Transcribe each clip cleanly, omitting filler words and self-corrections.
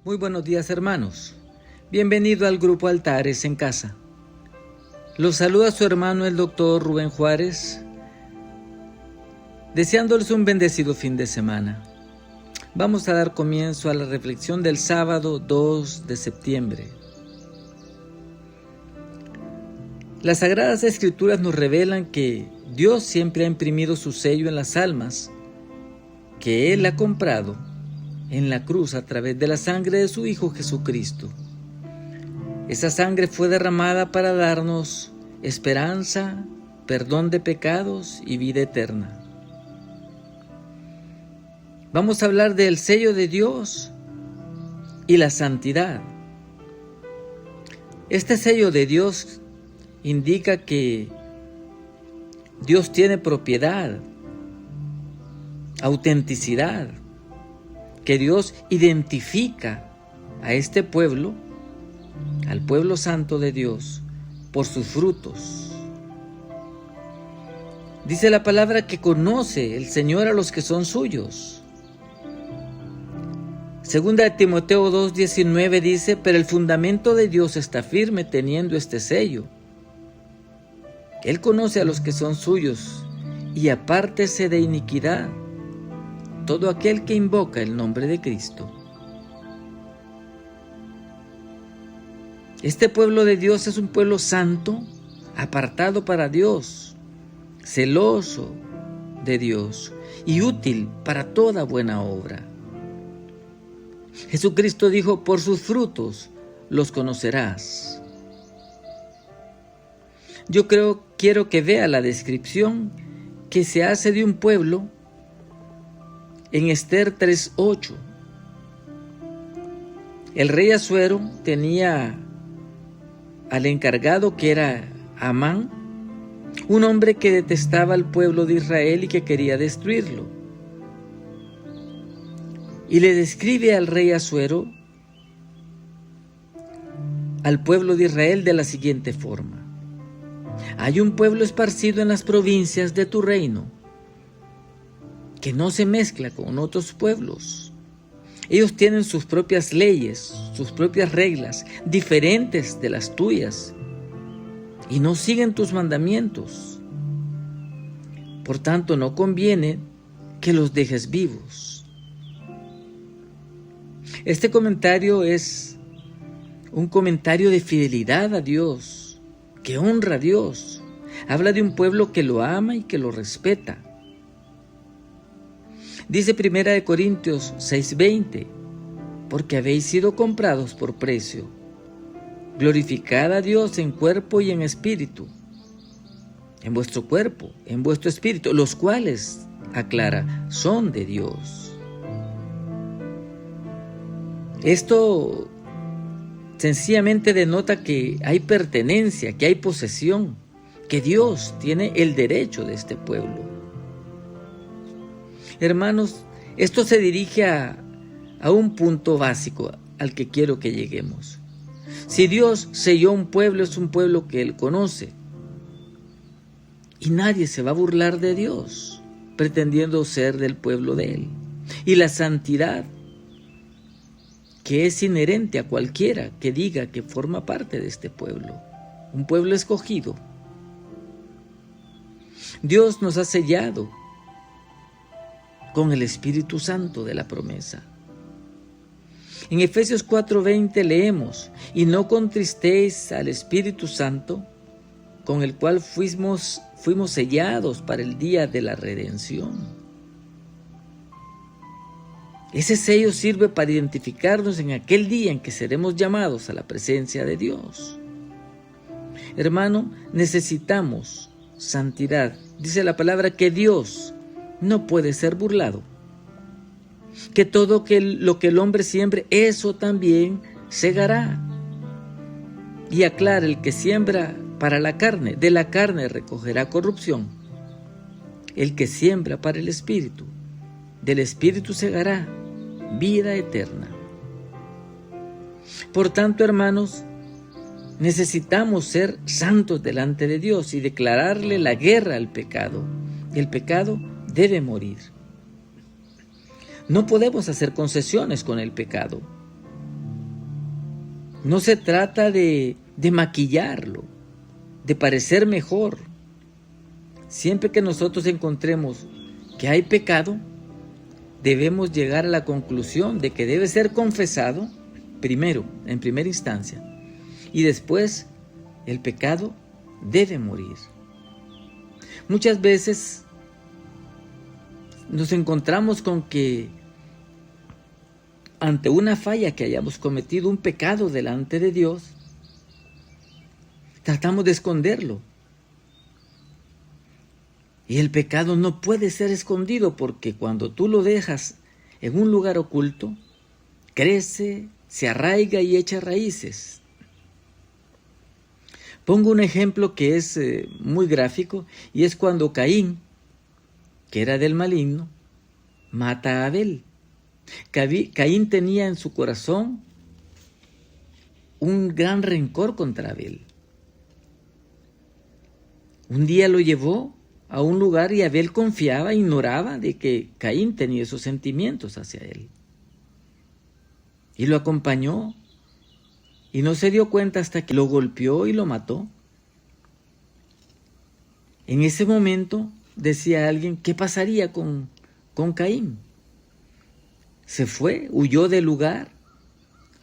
Muy buenos días, hermanos. Bienvenido al grupo Altares en Casa. Los saluda su hermano el doctor Rubén Juárez, deseándoles un bendecido fin de semana. Vamos a dar comienzo a la reflexión del sábado 2 de septiembre. Las Sagradas Escrituras nos revelan que Dios siempre ha imprimido su sello en las almas, que Él ha comprado en la cruz a través de la sangre de su Hijo Jesucristo. Esa sangre fue derramada para darnos esperanza, perdón de pecados y vida eterna. Vamos a hablar del sello de Dios y la santidad. Este sello de Dios indica que Dios tiene propiedad, autenticidad, que Dios identifica a este pueblo, al pueblo santo de Dios, por sus frutos. Dice la palabra que conoce el Señor a los que son suyos. Segunda de Timoteo 2:19 dice: pero el fundamento de Dios está firme teniendo este sello. Él conoce a los que son suyos, y apártese de iniquidad todo aquel que invoca el nombre de Cristo. Este pueblo de Dios es un pueblo santo, apartado para Dios, celoso de Dios y útil para toda buena obra. Jesucristo dijo: por sus frutos los conocerás. Yo quiero que vea la descripción que se hace de un pueblo en Esther 3:8. El rey Asuero tenía al encargado, que era Amán, un hombre que detestaba al pueblo de Israel y que quería destruirlo. Y le describe al rey Asuero al pueblo de Israel de la siguiente forma: hay un pueblo esparcido en las provincias de tu reino, que no se mezcla con otros pueblos. Ellos tienen sus propias leyes, sus propias reglas, diferentes de las tuyas, y no siguen tus mandamientos. Por tanto, no conviene que los dejes vivos. Este comentario es un comentario de fidelidad a Dios, que honra a Dios. Habla de un pueblo que lo ama y que lo respeta. Dice 1 Corintios 6:20: porque habéis sido comprados por precio. Glorificad a Dios en cuerpo y en espíritu, en vuestro cuerpo, en vuestro espíritu, los cuales, aclara, son de Dios. Esto sencillamente denota que hay pertenencia, que hay posesión, que Dios tiene el derecho de este pueblo. Hermanos, esto se dirige a un punto básico al que quiero que lleguemos. Si Dios selló un pueblo, es un pueblo que Él conoce. Y nadie se va a burlar de Dios, pretendiendo ser del pueblo de Él. Y la santidad, que es inherente a cualquiera que diga que forma parte de este pueblo, un pueblo escogido. Dios nos ha sellado con el Espíritu Santo de la promesa. En Efesios 4:20 leemos: y no contristéis al Espíritu Santo, con el cual fuimos sellados para el día de la redención. Ese sello sirve para identificarnos en aquel día en que seremos llamados a la presencia de Dios. Hermano, necesitamos santidad. Dice la palabra que Dios no puede ser burlado, que todo lo que el hombre siembre, eso también segará. Y aclara: el que siembra para la carne, de la carne recogerá corrupción. El que siembra para el Espíritu, del Espíritu segará vida eterna. Por tanto, hermanos, necesitamos ser santos delante de Dios y declararle la guerra al pecado. El pecado debe morir. No podemos hacer concesiones con el pecado. No se trata de maquillarlo, de parecer mejor. Siempre que nosotros encontremos que hay pecado, debemos llegar a la conclusión de que debe ser confesado primero, en primera instancia, y después el pecado debe morir. Muchas veces nos encontramos con que ante una falla que hayamos cometido, un pecado delante de Dios, tratamos de esconderlo. Y el pecado no puede ser escondido porque cuando tú lo dejas en un lugar oculto, crece, se arraiga y echa raíces. Pongo un ejemplo que es muy gráfico y es cuando Caín, que era del maligno, mata a Abel. Caín tenía en su corazón un gran rencor contra Abel. Un día lo llevó a un lugar y Abel confiaba, ignoraba de que Caín tenía esos sentimientos hacia él. Y lo acompañó y no se dio cuenta hasta que lo golpeó y lo mató. En ese momento decía alguien, ¿qué pasaría con Caín? Se fue, huyó del lugar,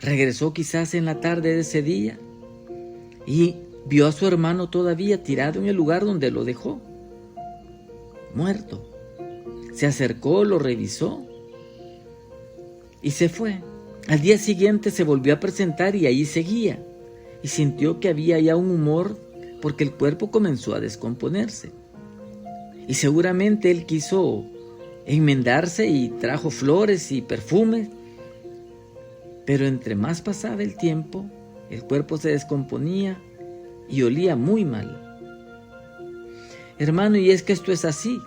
regresó quizás en la tarde de ese día y vio a su hermano todavía tirado en el lugar donde lo dejó, muerto. Se acercó, lo revisó y se fue. Al día siguiente se volvió a presentar y ahí seguía, y sintió que había ya un humor porque el cuerpo comenzó a descomponerse. Y seguramente él quiso enmendarse y trajo flores y perfumes, pero entre más pasaba el tiempo, el cuerpo se descomponía y olía muy mal. Hermano, y es que esto es así.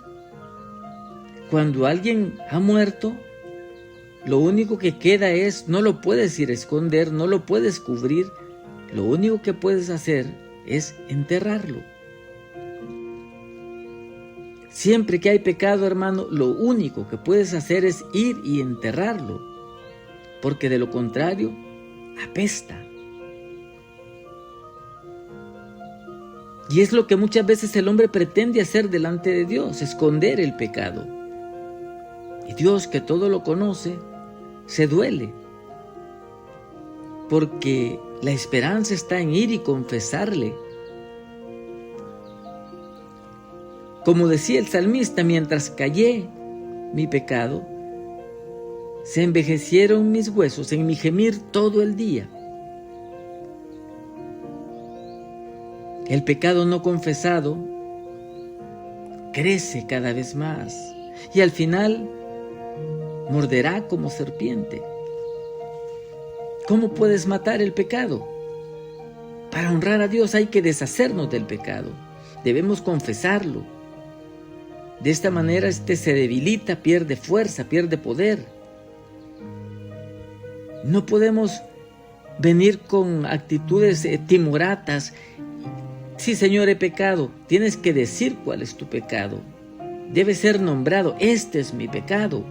Cuando alguien ha muerto, lo único que queda es, no lo puedes ir a esconder, no lo puedes cubrir, lo único que puedes hacer es enterrarlo. Siempre que hay pecado, hermano, lo único que puedes hacer es ir y enterrarlo, porque de lo contrario, apesta. Y es lo que muchas veces el hombre pretende hacer delante de Dios, esconder el pecado. Y Dios, que todo lo conoce, se duele, porque la esperanza está en ir y confesarle. Como decía el salmista, mientras callé mi pecado, se envejecieron mis huesos en mi gemir todo el día. El pecado no confesado crece cada vez más y al final morderá como serpiente. ¿Cómo puedes matar el pecado? Para honrar a Dios hay que deshacernos del pecado. Debemos confesarlo. De esta manera se debilita, pierde fuerza, pierde poder. No podemos venir con actitudes timoratas. Sí, Señor, he pecado. Tienes que decir cuál es tu pecado. Debe ser nombrado. Este es mi pecado.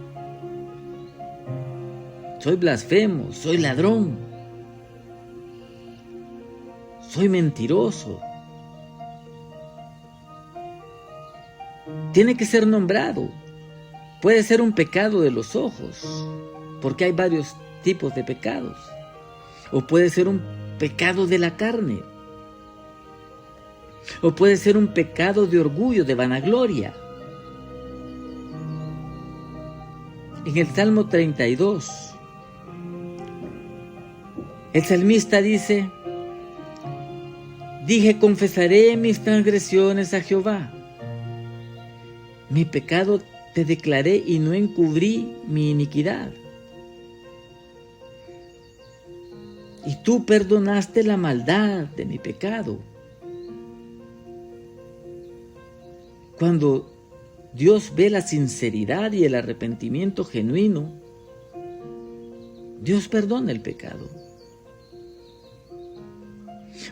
Soy blasfemo, soy ladrón, soy mentiroso. Tiene que ser nombrado. Puede ser un pecado de los ojos, porque hay varios tipos de pecados. O puede ser un pecado de la carne. O puede ser un pecado de orgullo, de vanagloria. En el Salmo 32, el salmista dice, dije, confesaré mis transgresiones a Jehová. Mi pecado te declaré y no encubrí mi iniquidad. Y tú perdonaste la maldad de mi pecado. Cuando Dios ve la sinceridad y el arrepentimiento genuino, Dios perdona el pecado.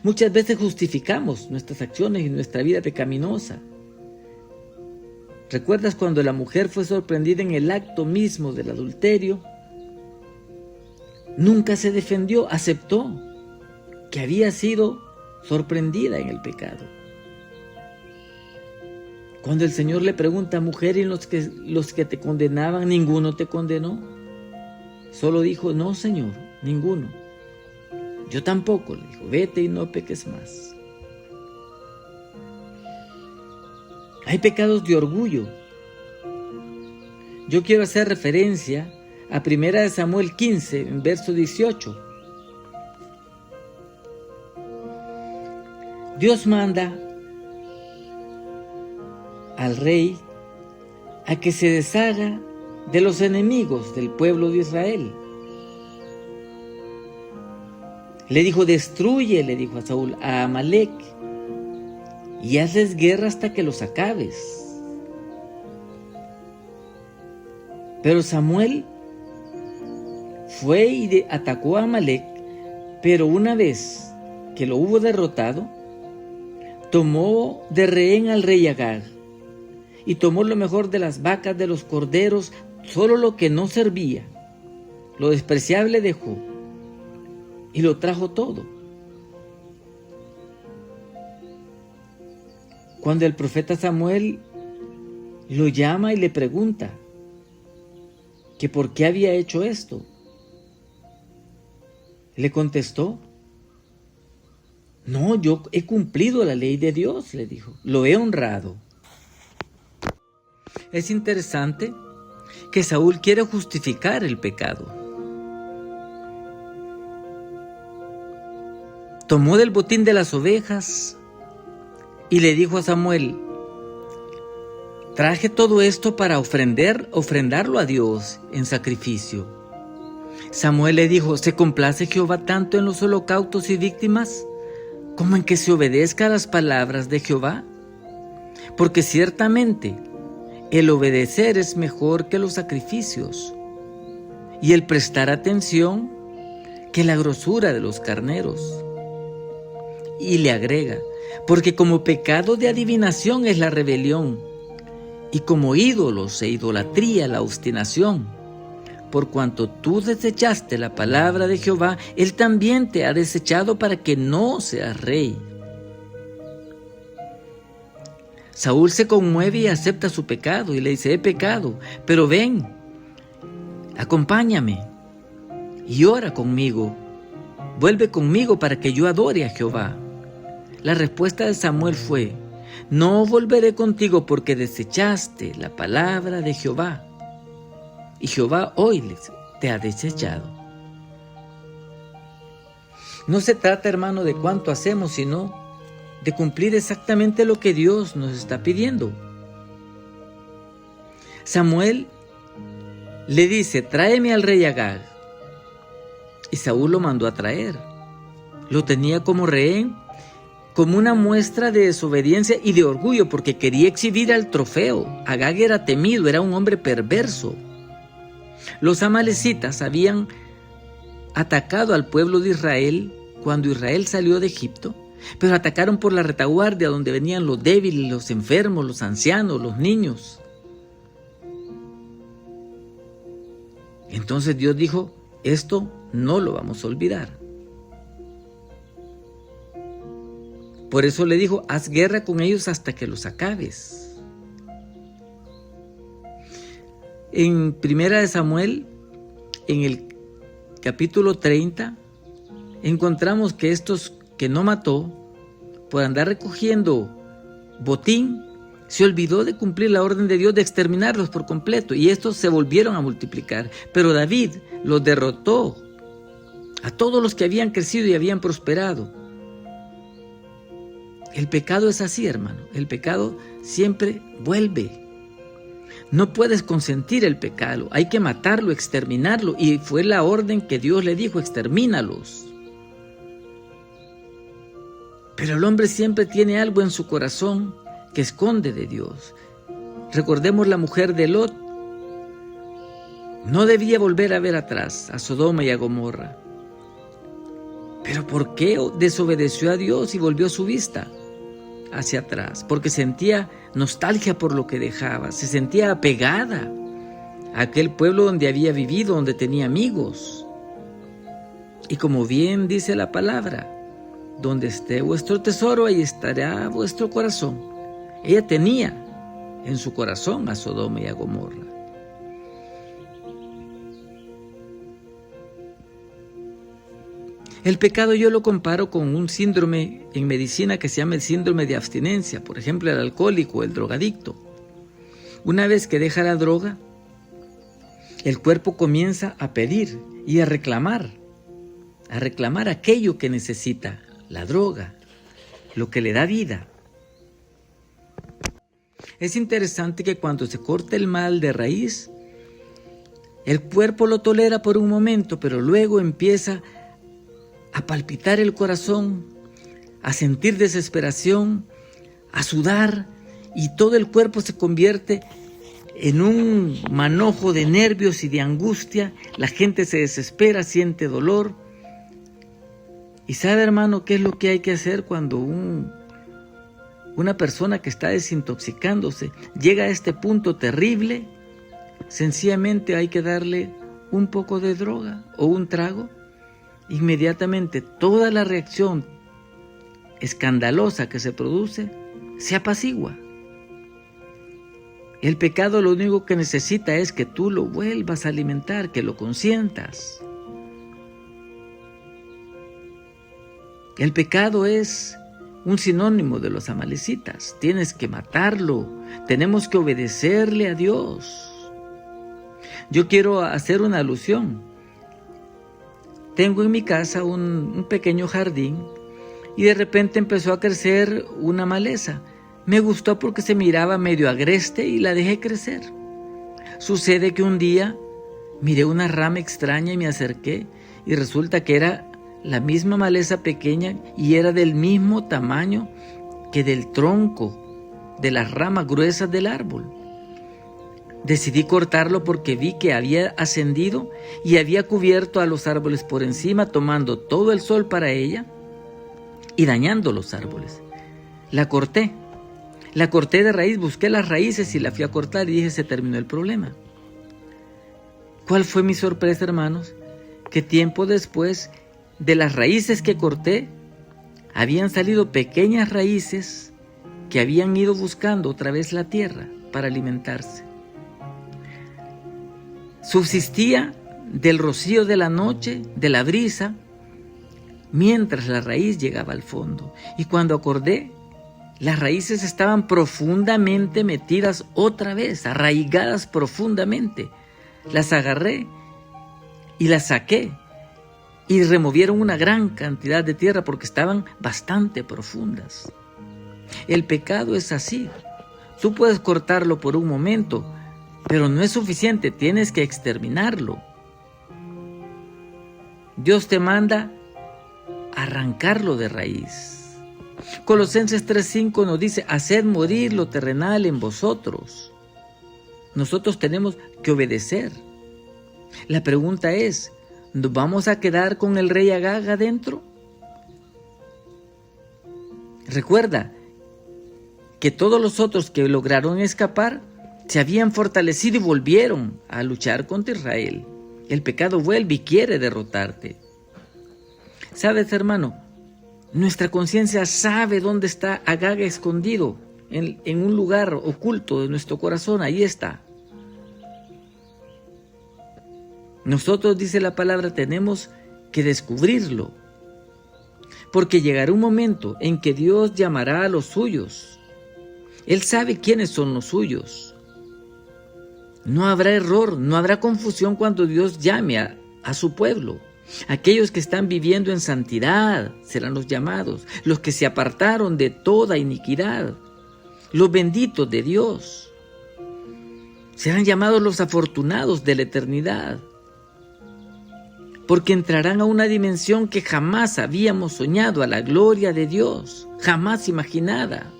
Muchas veces justificamos nuestras acciones y nuestra vida pecaminosa. ¿Recuerdas cuando la mujer fue sorprendida en el acto mismo del adulterio? Nunca se defendió, aceptó. que había sido sorprendida en el pecado. Cuando el Señor le pregunta: mujer, ¿y los que te condenaban, ninguno te condenó? Solo dijo: no, Señor, ninguno. Yo tampoco, le dijo: vete y no peques más. Hay pecados de orgullo. Yo quiero hacer referencia a 1 Samuel 15, en verso 18. Dios manda al rey a que se deshaga de los enemigos del pueblo de Israel. Le dijo: destruye, le dijo a Saúl, a Amalec, y hazles guerra hasta que los acabes. Pero Samuel fue y atacó a Amalec, pero una vez que lo hubo derrotado, tomó de rehén al rey Agag, y tomó lo mejor de las vacas, de los corderos, solo lo que no servía, lo despreciable dejó, y lo trajo todo. Cuando el profeta Samuel lo llama y le pregunta que por qué había hecho esto, le contestó: no, yo he cumplido la ley de Dios, le dijo, lo he honrado. Es interesante que Saúl quiere justificar el pecado. Tomó del botín de las ovejas y le dijo a Samuel: traje todo esto para ofrendarlo a Dios en sacrificio. Samuel le dijo: ¿se complace Jehová tanto en los holocaustos y víctimas como en que se obedezca a las palabras de Jehová? Porque ciertamente el obedecer es mejor que los sacrificios, y el prestar atención que la grosura de los carneros. Y le agrega: porque como pecado de adivinación es la rebelión, y como ídolos e idolatría la obstinación. Por cuanto tú desechaste la palabra de Jehová, Él también te ha desechado para que no seas rey. Saúl se conmueve y acepta su pecado y le dice: he pecado, pero ven, acompáñame y ora conmigo. Vuelve conmigo para que yo adore a Jehová. La respuesta de Samuel fue: no volveré contigo porque desechaste la palabra de Jehová, y Jehová hoy te ha desechado. No se trata, hermano, de cuánto hacemos, sino de cumplir exactamente lo que Dios nos está pidiendo. Samuel le dice: tráeme al rey Agag. Y Saúl lo mandó a traer. Lo tenía como rehén, como una muestra de desobediencia y de orgullo, porque quería exhibir al trofeo. Agag era temido, era un hombre perverso. Los amalecitas habían atacado al pueblo de Israel cuando Israel salió de Egipto, pero atacaron por la retaguardia, donde venían los débiles, los enfermos, los ancianos, los niños. Entonces Dios dijo: esto no lo vamos a olvidar. Por eso le dijo: haz guerra con ellos hasta que los acabes. En 1 Samuel, en el capítulo 30, encontramos que estos que no mató, por andar recogiendo botín, se olvidó de cumplir la orden de Dios de exterminarlos por completo, y estos se volvieron a multiplicar. Pero David los derrotó a todos los que habían crecido y habían prosperado. El pecado es así, hermano. El pecado siempre vuelve. No puedes consentir el pecado. Hay que matarlo, exterminarlo. Y fue la orden que Dios le dijo: extermínalos. Pero el hombre siempre tiene algo en su corazón que esconde de Dios. Recordemos la mujer de Lot. No debía volver a ver atrás a Sodoma y a Gomorra. ¿Pero por qué desobedeció a Dios y volvió su vista hacia atrás? Porque sentía nostalgia por lo que dejaba, se sentía apegada a aquel pueblo donde había vivido, donde tenía amigos. Y como bien dice la palabra, donde esté vuestro tesoro, ahí estará vuestro corazón. Ella tenía en su corazón a Sodoma y a Gomorra. El pecado yo lo comparo con un síndrome en medicina que se llama el síndrome de abstinencia. Por ejemplo, el alcohólico, el drogadicto. Una vez que deja la droga, el cuerpo comienza a pedir y a reclamar aquello que necesita, la droga, lo que le da vida. Es interesante que cuando se corta el mal de raíz, el cuerpo lo tolera por un momento, pero luego empieza a palpitar el corazón, a sentir desesperación, a sudar, y todo el cuerpo se convierte en un manojo de nervios y de angustia. La gente se desespera, siente dolor. Y sabe, hermano, qué es lo que hay que hacer cuando una persona que está desintoxicándose llega a este punto terrible. Sencillamente hay que darle un poco de droga o un trago. Inmediatamente toda la reacción escandalosa que se produce se apacigua. El pecado lo único que necesita es que tú lo vuelvas a alimentar, que lo consientas. El pecado es un sinónimo de los amalecitas. Tienes que matarlo. Tenemos que obedecerle a Dios. Yo quiero hacer una alusión. Tengo en mi casa un pequeño jardín y de repente empezó a crecer una maleza. Me gustó porque se miraba medio agreste y la dejé crecer. Sucede que un día miré una rama extraña y me acerqué y resulta que era la misma maleza pequeña y era del mismo tamaño que del tronco, de las ramas gruesas del árbol. Decidí cortarlo porque vi que había ascendido y había cubierto a los árboles por encima, tomando todo el sol para ella y dañando los árboles. La corté de raíz, busqué las raíces y la fui a cortar y dije, se terminó el problema. ¿Cuál fue mi sorpresa, hermanos? Que tiempo después de las raíces que corté, habían salido pequeñas raíces que habían ido buscando otra vez la tierra para alimentarse. Subsistía del rocío de la noche, de la brisa, mientras la raíz llegaba al fondo. Y cuando acordé, las raíces estaban profundamente metidas otra vez, arraigadas profundamente. Las agarré y las saqué y removieron una gran cantidad de tierra porque estaban bastante profundas. El pecado es así. Tú puedes cortarlo por un momento, pero no es suficiente, tienes que exterminarlo. Dios te manda arrancarlo de raíz. Colosenses 3:5 nos dice, haced morir lo terrenal en vosotros. Nosotros tenemos que obedecer. La pregunta es, ¿nos vamos a quedar con el rey Agag adentro? Recuerda que todos los otros que lograron escapar se habían fortalecido y volvieron a luchar contra Israel. El pecado vuelve y quiere derrotarte. ¿Sabes, hermano? Nuestra conciencia sabe dónde está Agag escondido, en un lugar oculto de nuestro corazón. Ahí está. Nosotros, dice la palabra, tenemos que descubrirlo. Porque llegará un momento en que Dios llamará a los suyos. Él sabe quiénes son los suyos. No habrá error, no habrá confusión cuando Dios llame a su pueblo. Aquellos que están viviendo en santidad serán los llamados, los que se apartaron de toda iniquidad, los benditos de Dios. Serán llamados los afortunados de la eternidad, porque entrarán a una dimensión que jamás habíamos soñado, a la gloria de Dios, jamás imaginada.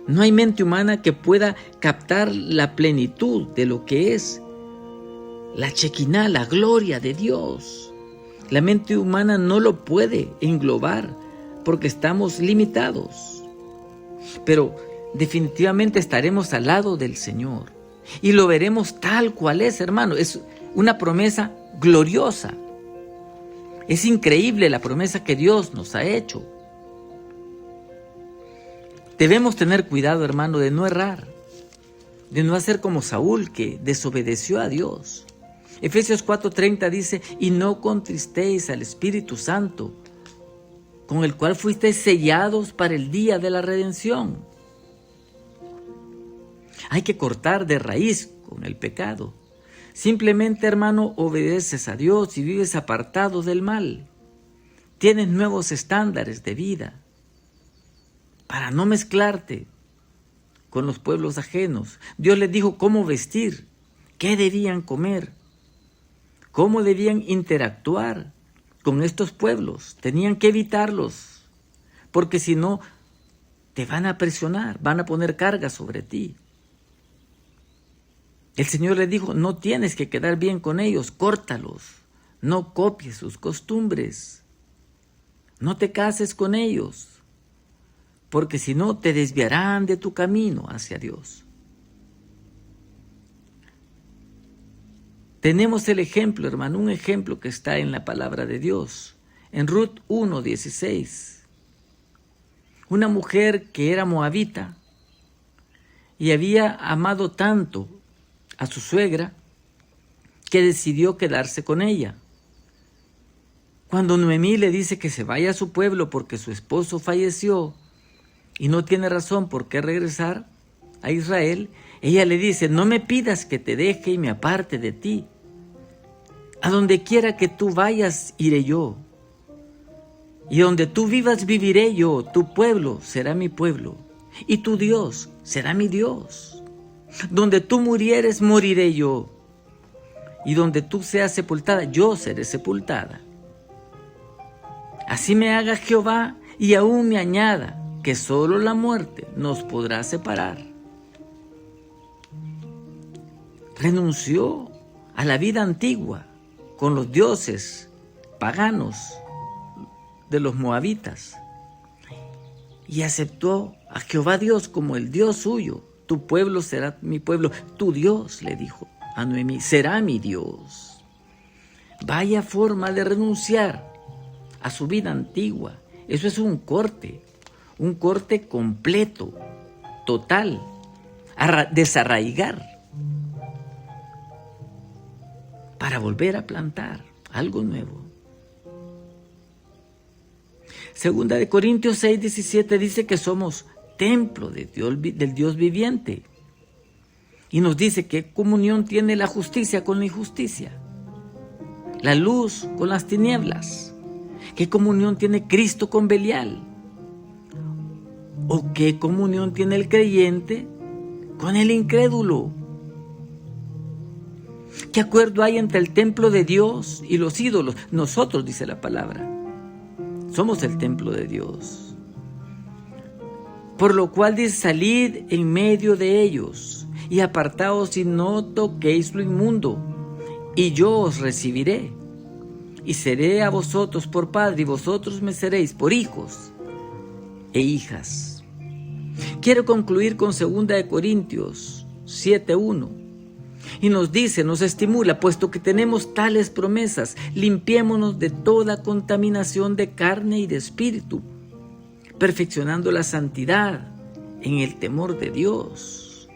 No hay mente humana que pueda captar la plenitud de lo que es la Shekinah, la gloria de Dios. La mente humana no lo puede englobar porque estamos limitados. Pero definitivamente estaremos al lado del Señor y lo veremos tal cual es, hermano. Es una promesa gloriosa. Es increíble la promesa que Dios nos ha hecho. Debemos tener cuidado, hermano, de no errar, de no hacer como Saúl, que desobedeció a Dios. Efesios 4:30 dice, y no contristéis al Espíritu Santo, con el cual fuisteis sellados para el día de la redención. Hay que cortar de raíz con el pecado. Simplemente, hermano, obedeces a Dios y vives apartado del mal. Tienes nuevos estándares de vida para no mezclarte con los pueblos ajenos. Dios les dijo cómo vestir, qué debían comer, cómo debían interactuar con estos pueblos. Tenían que evitarlos, porque si no, te van a presionar, van a poner carga sobre ti. El Señor les dijo, no tienes que quedar bien con ellos, córtalos, no copies sus costumbres, no te cases con ellos, porque si no te desviarán de tu camino hacia Dios. Tenemos el ejemplo, hermano, un ejemplo que está en la palabra de Dios. En Ruth 1:16, una mujer que era moabita y había amado tanto a su suegra que decidió quedarse con ella. Cuando Noemí le dice que se vaya a su pueblo porque su esposo falleció y no tiene razón por qué regresar a Israel, ella le dice, no me pidas que te deje y me aparte de ti. A donde quiera que tú vayas, iré yo. Y donde tú vivas, viviré yo. Tu pueblo será mi pueblo. Y tu Dios será mi Dios. Donde tú murieres, moriré yo. Y donde tú seas sepultada, yo seré sepultada. Así me haga Jehová y aún me añada, que solo la muerte nos podrá separar. Renunció a la vida antigua con los dioses paganos de los moabitas y aceptó a Jehová Dios como el Dios suyo. Tu pueblo será mi pueblo, tu Dios, le dijo a Noemí, será mi Dios. Vaya forma de renunciar a su vida antigua. Eso es un corte completo, total, desarraigar, para volver a plantar algo nuevo. Segunda de Corintios 6:17 dice que somos templo de Dios, del Dios viviente. Y nos dice qué comunión tiene la justicia con la injusticia, la luz con las tinieblas, qué comunión tiene Cristo con Belial, o qué comunión tiene el creyente con el incrédulo. ¿Qué acuerdo hay entre el templo de Dios y los ídolos? Nosotros, dice la palabra, somos el templo de Dios. Por lo cual dice, salid en medio de ellos y apartaos y no toquéis lo inmundo, y yo os recibiré, y seré a vosotros por padre, y vosotros me seréis por hijos e hijas. Quiero concluir con 2 de Corintios 7:1. Y nos dice, nos estimula, puesto que tenemos tales promesas, limpiémonos de toda contaminación de carne y de espíritu, perfeccionando la santidad en el temor de Dios.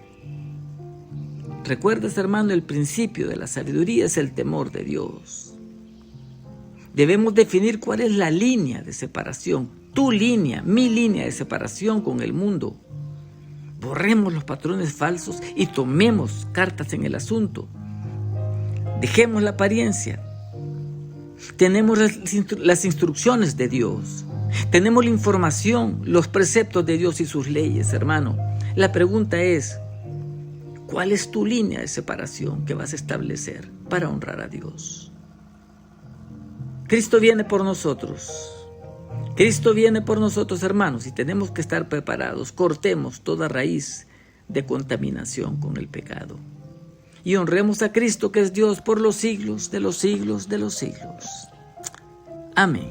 ¿Recuerdas, hermano? El principio de la sabiduría es el temor de Dios. Debemos definir cuál es la línea de separación, tu línea, mi línea de separación con el mundo. Borremos los patrones falsos y tomemos cartas en el asunto. Dejemos la apariencia. Tenemos las instrucciones de Dios. Tenemos la información, los preceptos de Dios y sus leyes, hermano. La pregunta es, ¿cuál es tu línea de separación que vas a establecer para honrar a Dios? Cristo viene por nosotros. Cristo viene por nosotros, hermanos, y tenemos que estar preparados. Cortemos toda raíz de contaminación con el pecado. Y honremos a Cristo, que es Dios por los siglos de los siglos de los siglos. Amén.